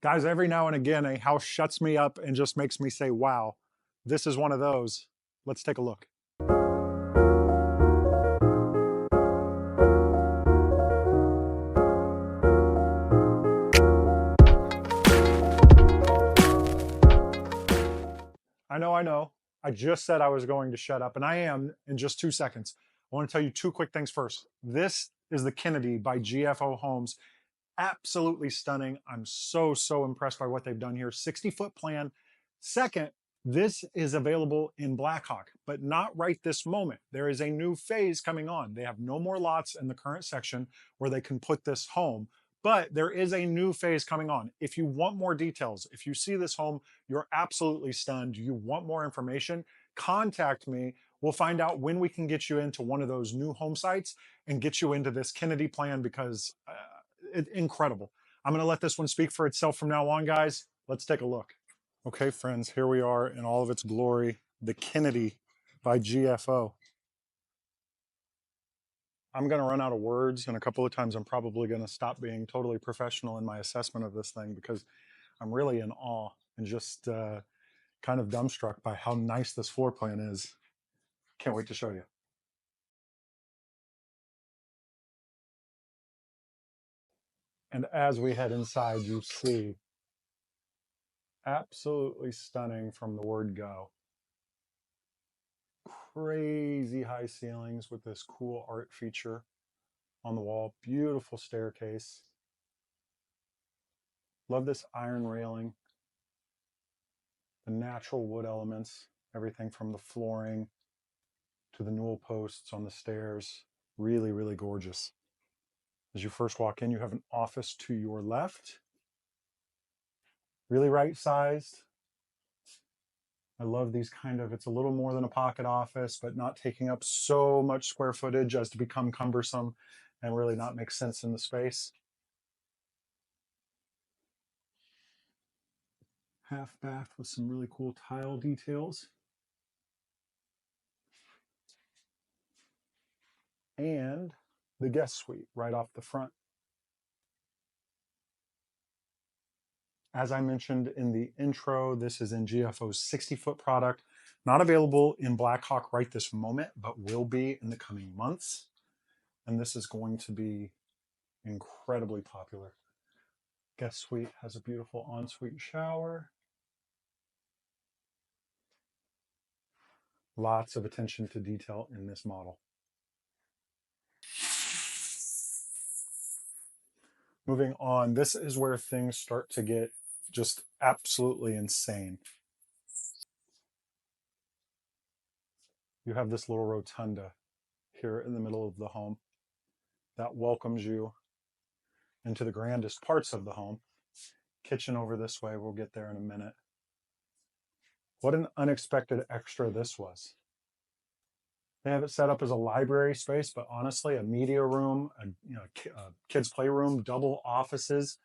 Guys, every now and again, a house shuts me up and just makes me say, wow, this is one of those. Let's take a look. I know. I just said I was going to shut up, and I am in just 2 seconds. I want to tell you two quick things first. This is the Kennedy by GFO Homes. Absolutely stunning. I'm so impressed by what they've done here. 60-foot plan. Second, this is available in Blackhawk, but not right this moment. There is a new phase coming on. They have no more lots in the current section where they can put this home, but there is a new phase coming on. If you want more details, if you see this home, you're absolutely stunned, you want more information, contact me. We'll find out when we can get you into one of those new home sites and get you into this Kennedy plan because incredible. I'm going to let this one speak for itself from now on, guys. Let's take a look. Okay, friends, here we are in all of its glory, the Kennedy by GFO. I'm going to run out of words, and a couple of times I'm probably going to stop being totally professional in my assessment of this thing because I'm really in awe and just kind of dumbstruck by how nice this floor plan is. Can't wait to show you. And as we head inside, you see absolutely stunning from the word go. Crazy high ceilings with this cool art feature on the wall. Beautiful staircase. Love this iron railing. The natural wood elements, everything from the flooring to the newel posts on the stairs. Really gorgeous. As you first walk in, you have an office to your left. Really right-sized. I love these kind of, it's a little more than a pocket office, but not taking up so much square footage as to become cumbersome and really not make sense in the space. Half bath with some really cool tile details. And the guest suite right off the front. As I mentioned in the intro, this is in GFO's 60-foot product, not available in Blackhawk right this moment, but will be in the coming months. And this is going to be incredibly popular. Guest suite has a beautiful ensuite shower. Lots of attention to detail in this model. Moving on, this is where things start to get just absolutely insane. You have this little rotunda here in the middle of the home that welcomes you into the grandest parts of the home. Kitchen over this way, we'll get there in a minute. What an unexpected extra this was. They have it set up as a library space, but honestly, a media room, a kids' playroom, double offices,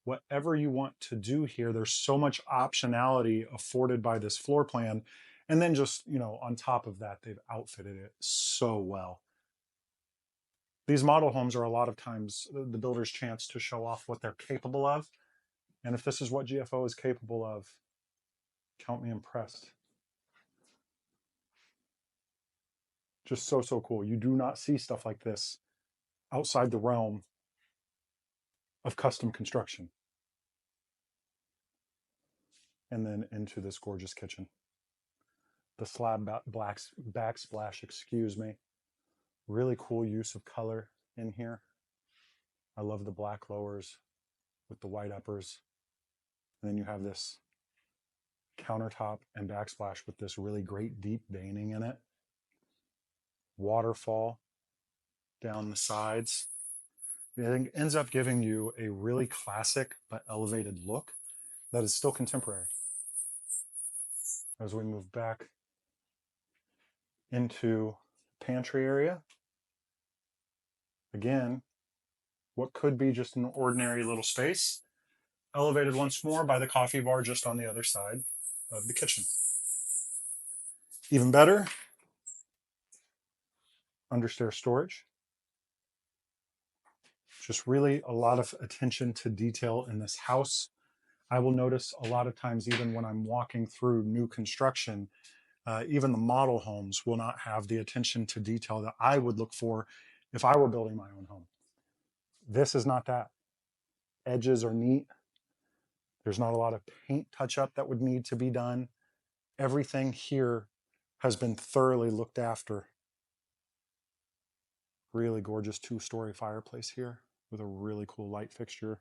whatever you want to do here. There's so much optionality afforded by this floor plan. And then just, on top of that, they've outfitted it so well. These model homes are a lot of times the builder's chance to show off what they're capable of. And if this is what GFO is capable of, count me impressed. Just so cool. You do not see stuff like this outside the realm of custom construction. And then into this gorgeous kitchen. The slab backsplash, excuse me. Really cool use of color in here. I love the black lowers with the white uppers. And then you have this countertop and backsplash with this really great deep veining in it. Waterfall down the sides. It ends up giving you a really classic but elevated look that is still contemporary. As we move back into pantry area, again, what could be just an ordinary little space, elevated once more by the coffee bar just on the other side of the kitchen. Even better, understair storage. Just really a lot of attention to detail in this house. I will notice a lot of times, even when I'm walking through new construction, even the model homes will not have the attention to detail that I would look for if I were building my own home. This is not that. Edges are neat. There's not a lot of paint touch up that would need to be done. Everything here has been thoroughly looked after. Really gorgeous 2-story fireplace here with a really cool light fixture.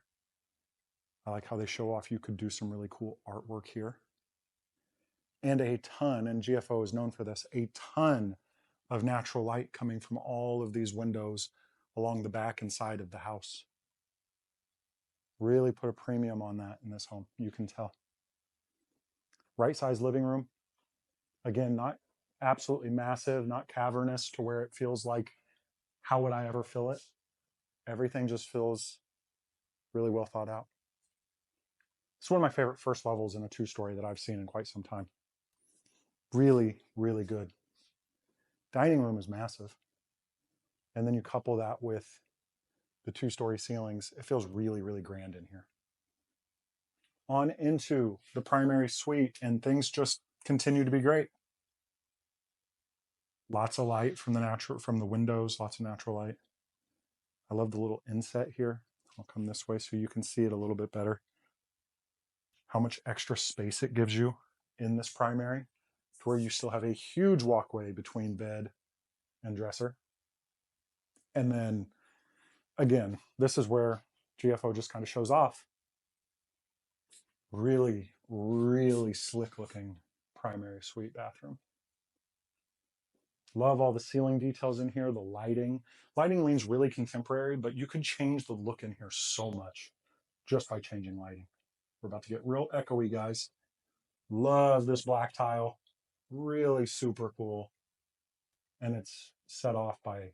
I like how they show off you could do some really cool artwork here. And a ton, and GFO is known for this, a ton of natural light coming from all of these windows along the back and side of the house. Really put a premium on that in this home, you can tell. Right size living room. Again, not absolutely massive, not cavernous to where it feels like, how would I ever fill it? Everything just feels really well thought out. It's one of my favorite first levels in a 2-story that I've seen in quite some time. Really, really good. Dining room is massive. And then you couple that with the 2-story ceilings, it feels really, really grand in here. On into the primary suite, and things just continue to be great. Lots of light from the windows, lots of natural light. I love the little inset here. I'll come this way so you can see it a little bit better. How much extra space it gives you in this primary, to where you still have a huge walkway between bed and dresser. And then again, this is where GFO just kind of shows off. Really, really slick looking primary suite bathroom. Love all the ceiling details in here, the lighting. Lighting leans really contemporary, but you could change the look in here so much just by changing lighting. We're about to get real echoey, guys. Love this black tile. Really super cool. And it's set off by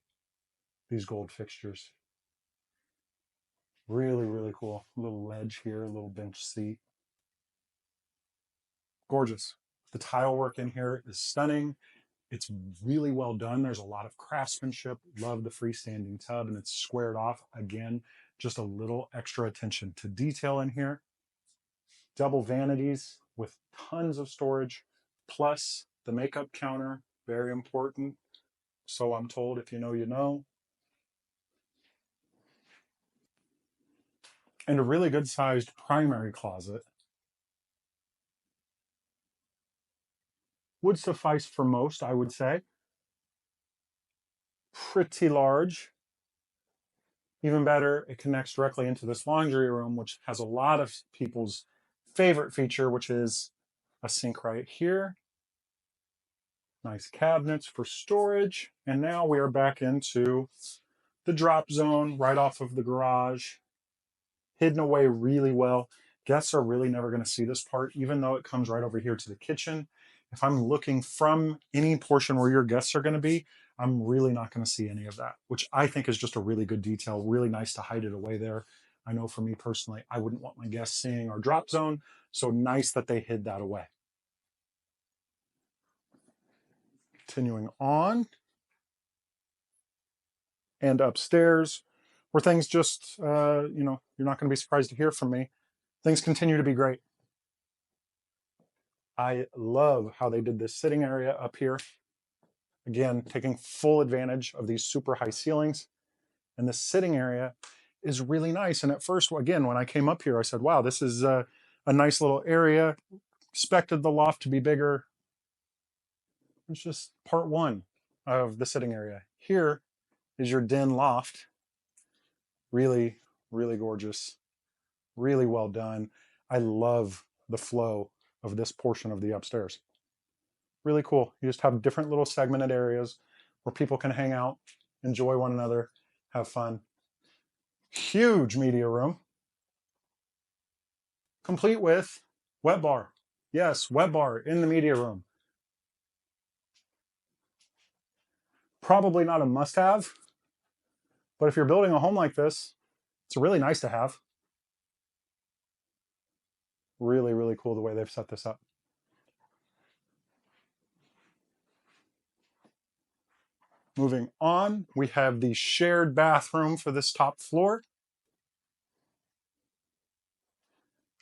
these gold fixtures. Really, really cool. A little ledge here, a little bench seat. Gorgeous. The tile work in here is stunning. It's really well done. There's a lot of craftsmanship. Love the freestanding tub, and it's squared off. Again, just a little extra attention to detail in here. Double vanities with tons of storage, plus the makeup counter, very important. So I'm told, if you know, you know. And a really good sized primary closet. Would suffice for most, I would say. Pretty large. Even better, it connects directly into this laundry room, which has a lot of people's favorite feature, which is a sink right here. Nice cabinets for storage. And now we are back into the drop zone right off of the garage. Hidden away really well. Guests are really never going to see this part, even though it comes right over here to the kitchen. If I'm looking from any portion where your guests are going to be, I'm really not going to see any of that, which I think is just a really good detail. Really nice to hide it away there. I know for me personally, I wouldn't want my guests seeing our drop zone, so nice that they hid that away. Continuing on, and upstairs, where things just, you're not going to be surprised to hear from me. Things continue to be great. I love how they did this sitting area up here. Again, taking full advantage of these super high ceilings. And the sitting area is really nice. And at first, again, when I came up here, I said, wow, this is a nice little area. Expected the loft to be bigger. It's just part one of the sitting area. Here is your den loft. Really, really gorgeous. Really well done. I love the flow of this portion of the upstairs. Really cool. You just have different little segmented areas where people can hang out, enjoy one another, have fun. Huge media room, complete with wet bar. Yes, wet bar in the media room. Probably not a must-have, but if you're building a home like this, it's really nice to have. Really, really cool the way they've set this up. Moving on, we have the shared bathroom for this top floor.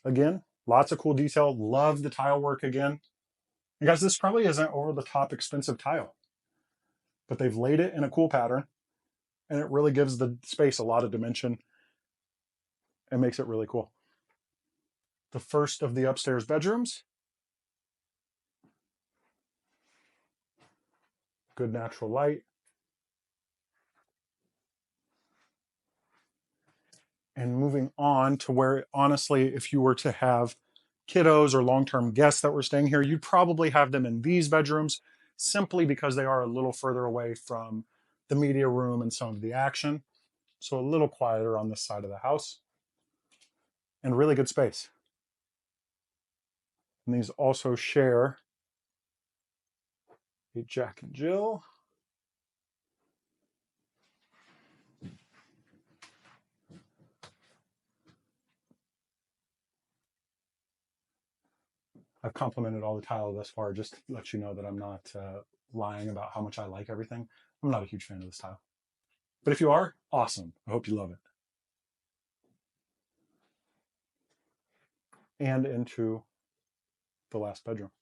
Again, Lots of cool detail. Love the tile work again. And guys, this probably isn't over the top expensive tile, but they've laid it in a cool pattern and it really gives the space a lot of dimension and makes it really cool. The first of the upstairs bedrooms. Good natural light. And moving on to where, honestly, if you were to have kiddos or long-term guests that were staying here, you'd probably have them in these bedrooms simply because they are a little further away from the media room and some of the action. So a little quieter on this side of the house and really good space. And these also share a Jack and Jill. I've complimented all the tile thus far, just to let you know that I'm not lying about how much I like everything. I'm not a huge fan of this tile. But if you are, awesome. I hope you love it. And into the last bedroom.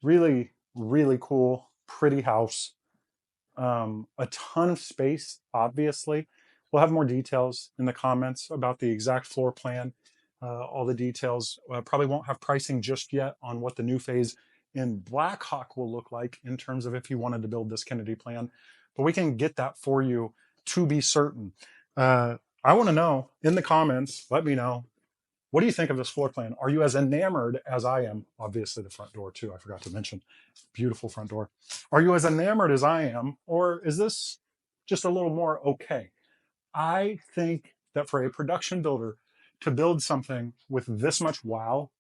Really, really cool, pretty house. A ton of space, obviously. We'll have more details in the comments about the exact floor plan, all the details. Probably won't have pricing just yet on what the new phase in Blackhawk will look like in terms of if you wanted to build this Kennedy plan, but we can get that for you to be certain. I want to know in the comments, let me know, what do you think of this floor plan? Are you as enamored as I am? Obviously the front door too, I forgot to mention. Beautiful front door. Are you as enamored as I am, or is this just a little more okay? I think that for a production builder to build something with this much wow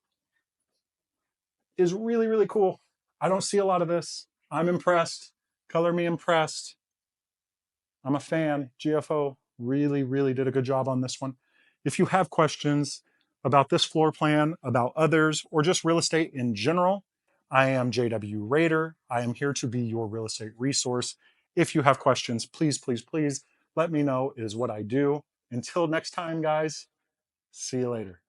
is really, really cool. I don't see a lot of this. I'm impressed. Color me impressed. I'm a fan. GFO really, really did a good job on this one. If you have questions about this floor plan, about others, or just real estate in general, I am JW Rader. I am here to be your real estate resource. If you have questions, please, please, please let me know. It is what I do. Until next time, guys, see you later.